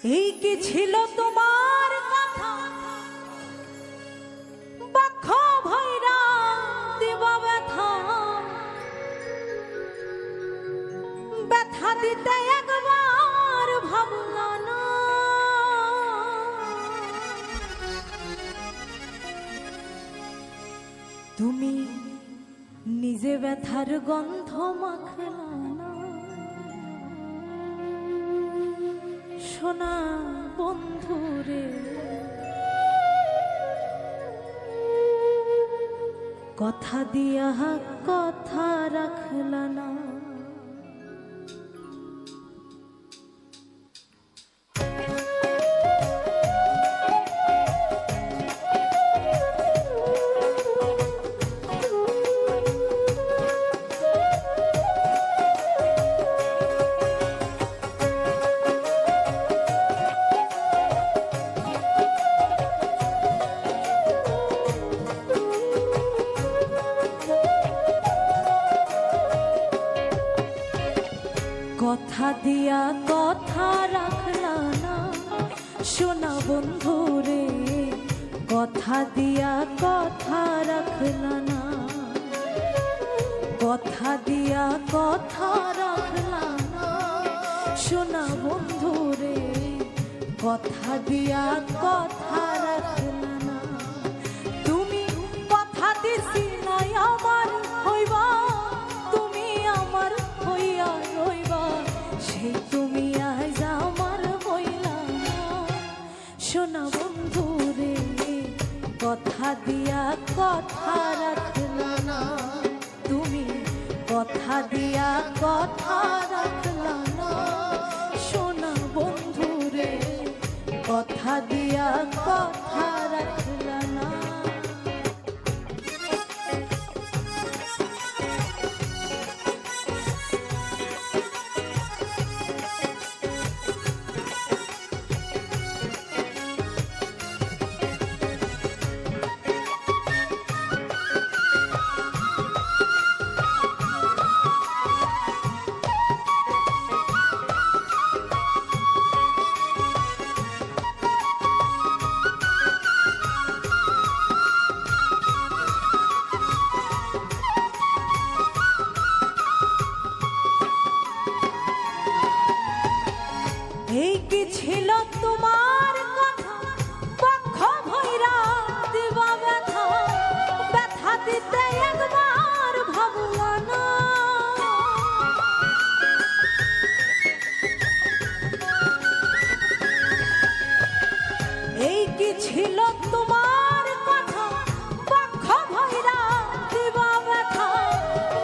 এই কি ছিল তোমার কথা বক্ষ ভৈরা দিবা ব্যথা ব্যথা দিতে একবার ভাবলা না তুমি নিজে ব্যথার গন্ধ মাখলা না সোনা বন্ধুরে কথা দিয়া কথা রাখলা না কথা দিয়া কথা রাখলা না সোনা বন্ধুরে কথা দিয়া কথা রাখলা না কথা দিয়া কথা রাখলা না সোনা বন্ধুরে কথা দিয়া কথা রাখলা না তুমি কথা দিছি না আমার হইবা তুমি আমার হইয়া রইবা সেই তুমি আজ আমার বইলা না সোনা বন্ধুরে কথা দিয়া কথা রাখলা না তুমি কথা দিয়া কথা রাখলা না সোনা বন্ধুরে কথা দিয়া কথা রাখলা না এই কি ছিল তোমার কথা বক্ষ ভৈরা দিবা ব্যথা ব্যথা দিতে একবার ভাবলা না এই কি ছিল তোমার কথা বক্ষ ভৈরা দিবা ব্যথা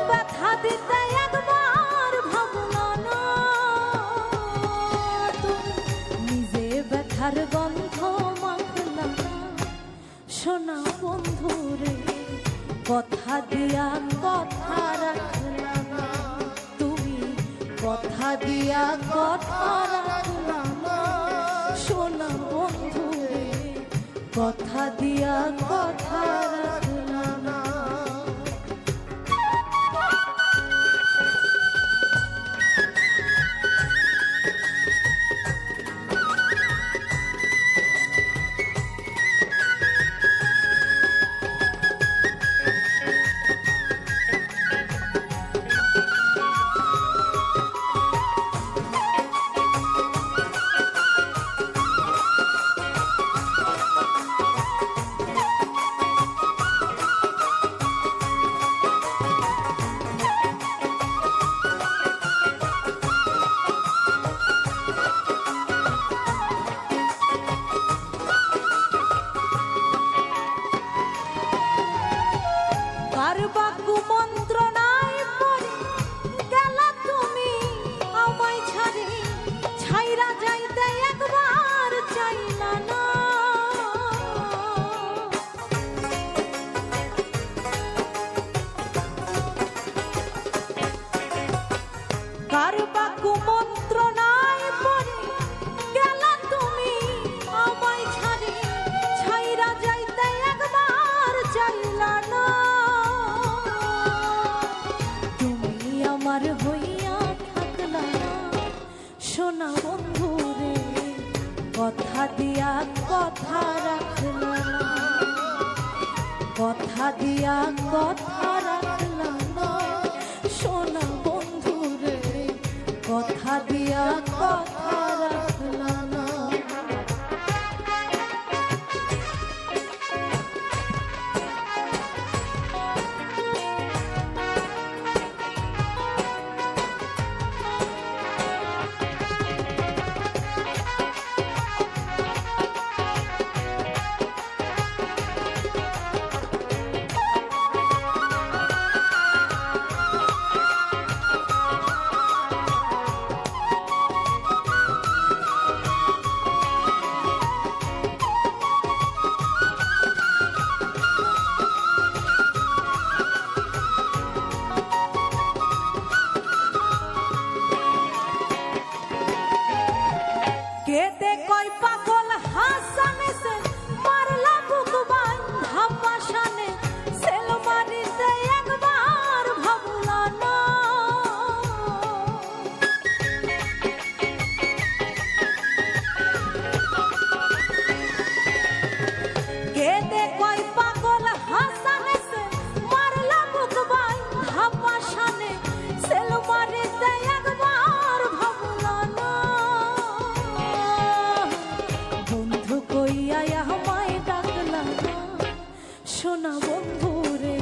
ব্যথা দিতে একবার ভাবলা না ব্যথার গন্ধ মাখলা না সোনা বন্ধুরে কথা দিয়া কথা রাখলা না তুমি কথা দিয়া কথা রাখলা না সোনা বন্ধুরে কথা দিয়া কথা রাখলা না কথা দিয়া কথা রাখলা না, কথা দিয়া কথা রাখলা না সোনা বন্ধু রে, কথা দিয়া কথা রাখলা না। কেতে কই পাগল হাসানে সে মারলা বুক বান্ধা পাশানে, সেল মারিতে একবার ভাবলা না। কেতে কই পাগল হাসানে সে মারলা বুক বান্ধা পাশানে, সেল মারিতে একবার ভাবলা না। সোনা বন্ধু রে,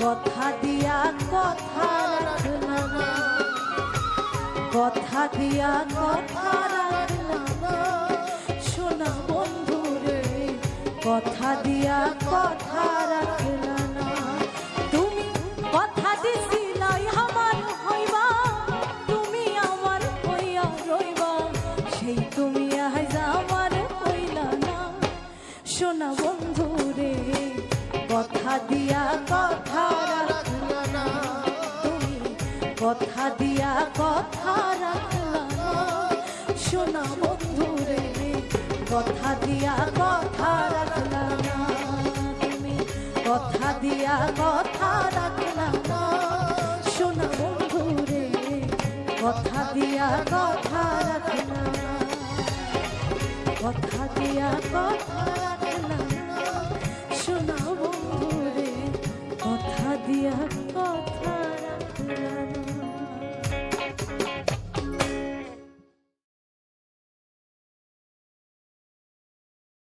কথা দিয়া কথা রাখলা না, কথা দিয়া কথা রাখলা না সোনা বন্ধু রে, কথা দিয়া কথা রাখলা না। তুমি কথা দিছিলাই আমার হইবা, তুমি আমার হইয়া রইবা, সেই তুমি আজ আমার হইলা না সোনা বন্ধু রে, কথা দিয়া কথা রাখলা না, তুমি কথা দিয়া কথা রাখলা না সোনা বন্ধু রে, কথা দিয়া কথা রাখলা না, তুমি কথা দিয়া কথা রাখলা না সোনা বন্ধু রে, কথা দিয়া কথা রাখলা না, কথা দিয়া কথা রাখলা না সোনা বন্ধু রে, কথা দিয়া